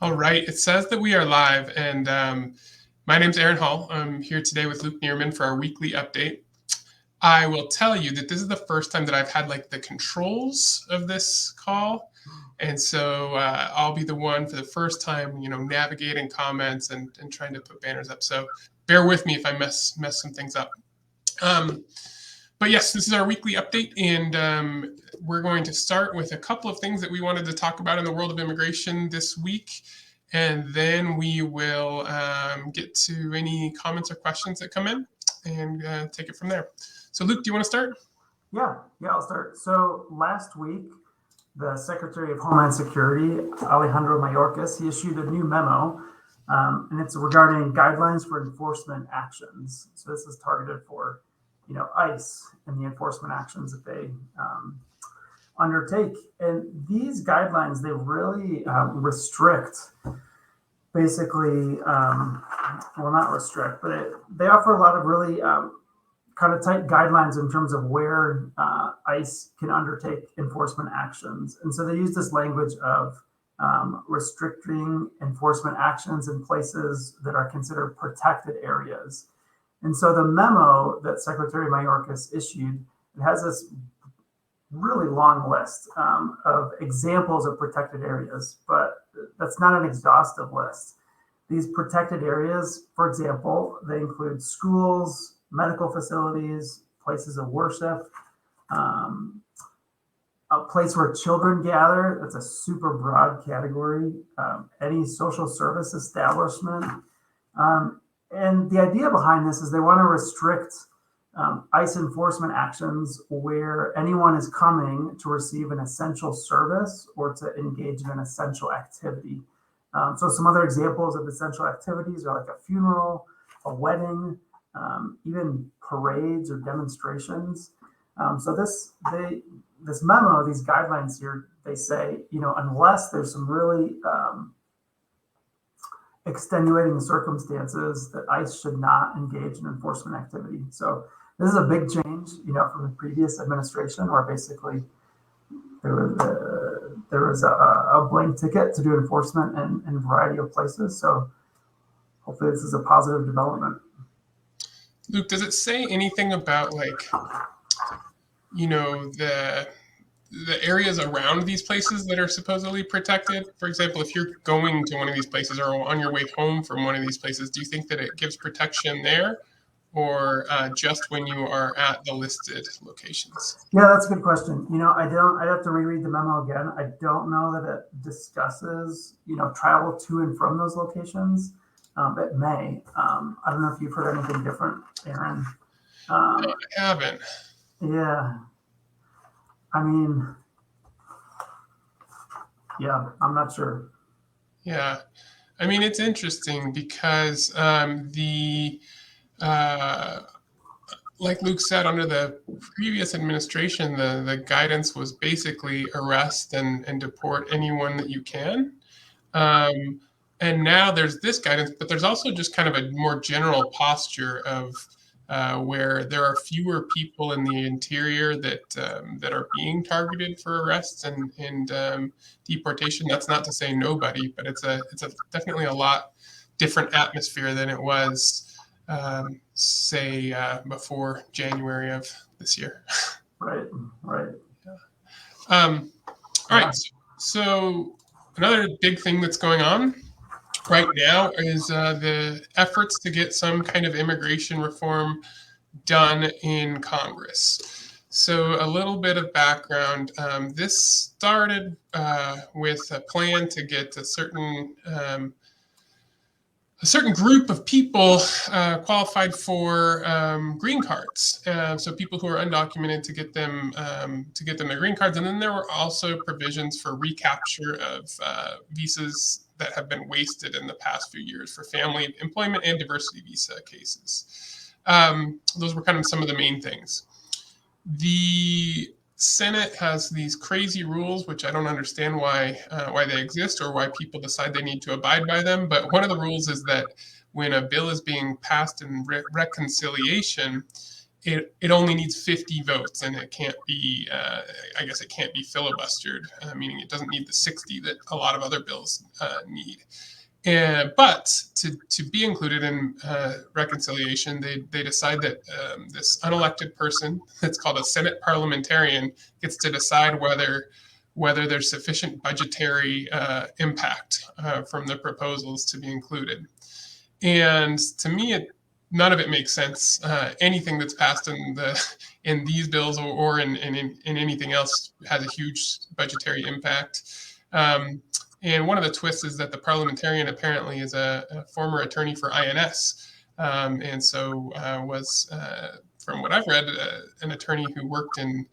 All right, it says that we are live, and my name's Aaron Hall. I'm here today with Luke Neerman for our weekly update. I will tell you that this is the first time that I've had like the controls of this call, and so I'll be the one for the first time, navigating comments and trying to put banners up. So bear with me if I mess some things up. But yes, this is our weekly update, and we're going to start with a couple of things that we wanted to talk about in the world of immigration this week, and then we will get to any comments or questions that come in and take it from there. So Luke, do you want to start? Yeah, I'll start. So last week, the Secretary of Homeland Security, Alejandro Mayorkas, he issued a new memo, and it's regarding guidelines for enforcement actions. So this is targeted for ICE and the enforcement actions that they undertake. And these guidelines, they really restrict, basically, well, not restrict, but they offer a lot of really kind of tight guidelines in terms of where ICE can undertake enforcement actions. And so they use this language of restricting enforcement actions in places that are considered protected areas. And so the memo that Secretary Mayorkas issued, it has this really long list of examples of protected areas, but that's not an exhaustive list. These protected areas, for example, they include schools, medical facilities, places of worship, a place where children gather. That's a super broad category. Any social service establishment. And the idea behind this is they want to restrict ICE enforcement actions where anyone is coming to receive an essential service or to engage in an essential activity. So some other examples of essential activities are like a funeral, a wedding, even parades or demonstrations. So this memo, these guidelines here, they say, unless there's some really extenuating circumstances, that ICE should not engage in enforcement activity. So this is a big change, from the previous administration, where basically there was a blank ticket to do enforcement in a variety of places. So hopefully this is a positive development. Luke, does it say anything about the areas around these places that are supposedly protected? For example, if you're going to one of these places or on your way home from one of these places, do you think that it gives protection there, or just when you are at the listed locations? Yeah, that's a good question. I'd have to reread the memo again. I don't know that it discusses, travel to and from those locations. It may. I don't know if you've heard anything different, Aaron. No, I haven't. Yeah. I mean, yeah, I'm not sure. Yeah. I mean, it's interesting because like Luke said, under the previous administration, the guidance was basically arrest and deport anyone that you can. And now there's this guidance, but there's also just kind of a more general posture of where there are fewer people in the interior that are being targeted for arrests and deportation. That's not to say nobody, but it's definitely a lot different atmosphere than it was, say, before January of this year. Right. Yeah. All right. So another big thing that's going on right now is the efforts to get some kind of immigration reform done in Congress. So a little bit of background. This started with a plan to get a certain group of people qualified for green cards. So people who are undocumented to get them their green cards. And then there were also provisions for recapture of visas that have been wasted in the past few years for family, employment, and diversity visa cases. Those were kind of some of the main things. The Senate has these crazy rules, which I don't understand why they exist or why people decide they need to abide by them. But one of the rules is that when a bill is being passed in reconciliation, it only needs 50 votes, and it can't be, I guess it can't be filibustered, meaning it doesn't need the 60 that a lot of other bills need. But to be included in reconciliation, they decide that this unelected person, that's called a Senate parliamentarian, gets to decide whether there's sufficient budgetary impact from the proposals to be included. And to me, none of it makes sense. Anything that's passed in these bills or in anything else has a huge budgetary impact. And one of the twists is that the parliamentarian apparently is a former attorney for INS, and so was, from what I've read, an attorney who worked in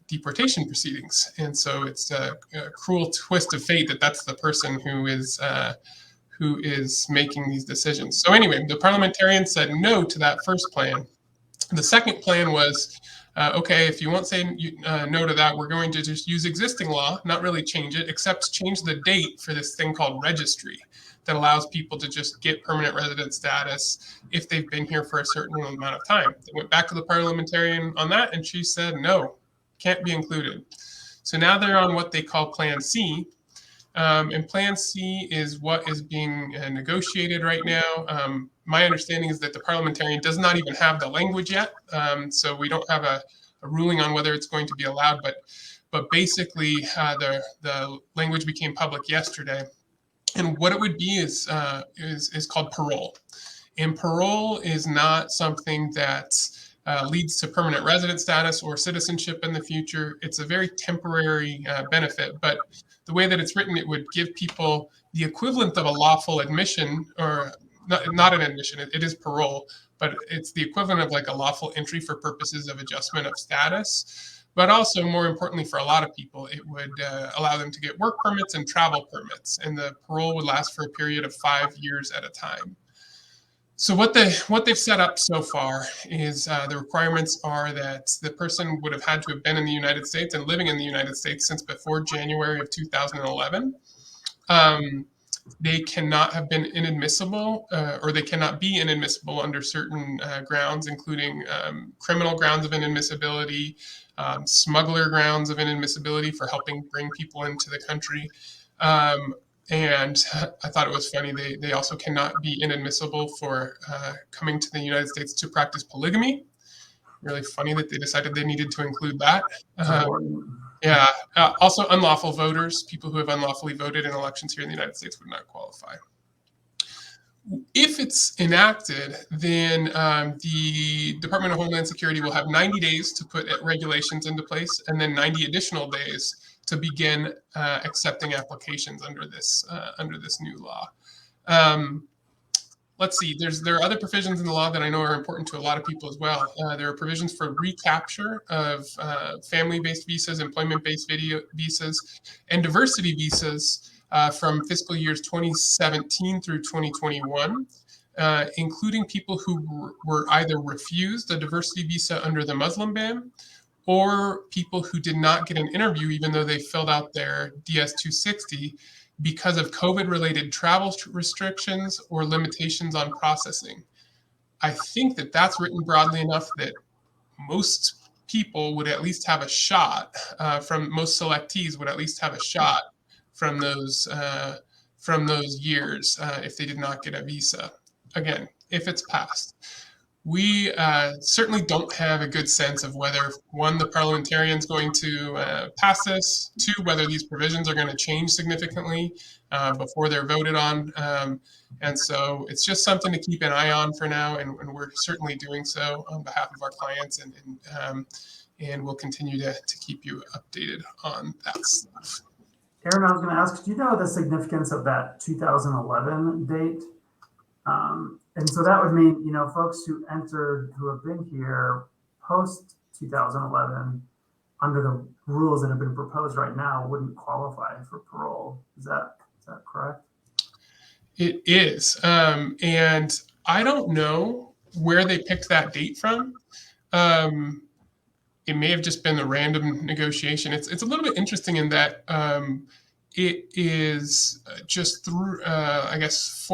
deportation proceedings. And so it's a cruel twist of fate that that's the person who is making these decisions. So anyway, the parliamentarian said no to that first plan. The second plan was, okay, if you won't say no to that, we're going to just use existing law, not really change it, except change the date for this thing called registry that allows people to just get permanent resident status if they've been here for a certain amount of time. They went back to the parliamentarian on that, and she said, no, can't be included. So now they're on what they call Plan C. And Plan C is what is being negotiated right now. My understanding is that the parliamentarian does not even have the language yet, so we don't have a ruling on whether it's going to be allowed. But basically, the language became public yesterday, and what it would be is called parole. And parole is not something that leads to permanent resident status or citizenship in the future. It's a very temporary benefit, but the way that it's written, it would give people the equivalent of a lawful admission, or not an admission, it is parole, but it's the equivalent of like a lawful entry for purposes of adjustment of status. But also, more importantly, for a lot of people, it would allow them to get work permits and travel permits, and the parole would last for a period of 5 years at a time. So what they've set up so far is the requirements are that the person would have had to have been in the United States and living in the United States since before January of 2011. They cannot have been inadmissible, or they cannot be inadmissible under certain grounds, including criminal grounds of inadmissibility, smuggler grounds of inadmissibility for helping bring people into the country. And I thought it was funny, they also cannot be inadmissible for coming to the United States to practice polygamy. Really funny that they decided they needed to include that. Yeah. Also, unlawful voters, people who have unlawfully voted in elections here in the United States, would not qualify. If it's enacted, then the Department of Homeland Security will have 90 days to put regulations into place, and then 90 additional days to begin accepting applications under this new law. Let's see, there are other provisions in the law that I know are important to a lot of people as well. There are provisions for recapture of family-based visas, employment-based visas, and diversity visas from fiscal years 2017 through 2021, including people who were either refused a diversity visa under the Muslim ban, or people who did not get an interview even though they filled out their DS-260 because of COVID-related travel restrictions or limitations on processing. I think that that's written broadly enough that most people would at least have a shot, from most selectees would at least have a shot from those years if they did not get a visa. Again, if it's passed. We certainly don't have a good sense of whether, one, the parliamentarian is going to pass this, two, whether these provisions are going to change significantly before they're voted on. And so it's just something to keep an eye on for now, and we're certainly doing so on behalf of our clients, and we'll continue to keep you updated on that stuff. Aaron, I was going to ask, do you know the significance of that 2011 date? And so that would mean, folks who entered, who have been here post 2011 under the rules that have been proposed right now wouldn't qualify for parole. Is that correct? It is. And I don't know where they picked that date from. It may have just been a random negotiation. It's a little bit interesting in that it is just through, I guess,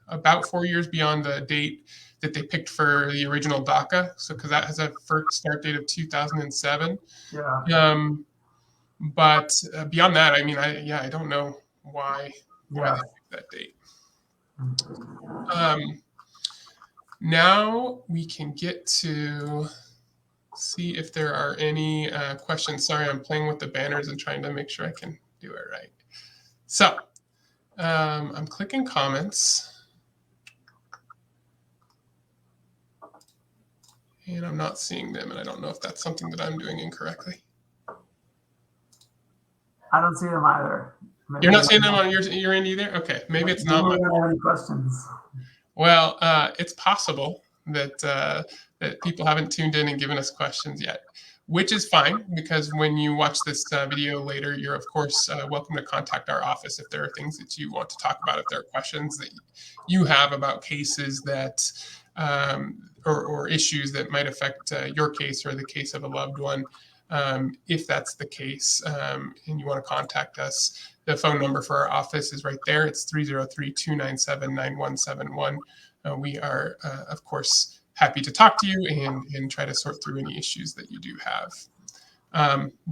about 4 years beyond the date that they picked for the original DACA. So because that has a first start date of 2007. Yeah. But beyond that, I mean, I don't know why they Yeah. picked that date. Now we can get to see if there are any questions. Sorry, I'm playing with the banners and trying to make sure I can do it right. So I'm clicking comments. And I'm not seeing them, and I don't know if that's something that I'm doing incorrectly. I don't see them either. Maybe you're not seeing them on your end either? Okay, maybe it's not. We don't have any questions. Well, it's possible that that people haven't tuned in and given us questions yet, which is fine, because when you watch this video later, you're of course welcome to contact our office if there are things that you want to talk about, if there are questions that you have about cases that or issues that might affect your case or the case of a loved one. If that's the case and you want to contact us, the phone number for our office is right there. It's 303-297-9171. We are, of course, happy to talk to you and try to sort through any issues that you do have.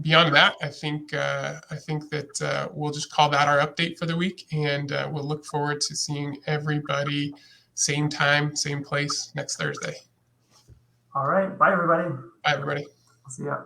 Beyond that, I think that we'll just call that our update for the week, and we'll look forward to seeing everybody same time, same place next Thursday. All right. Bye, everybody. Bye, everybody. See ya.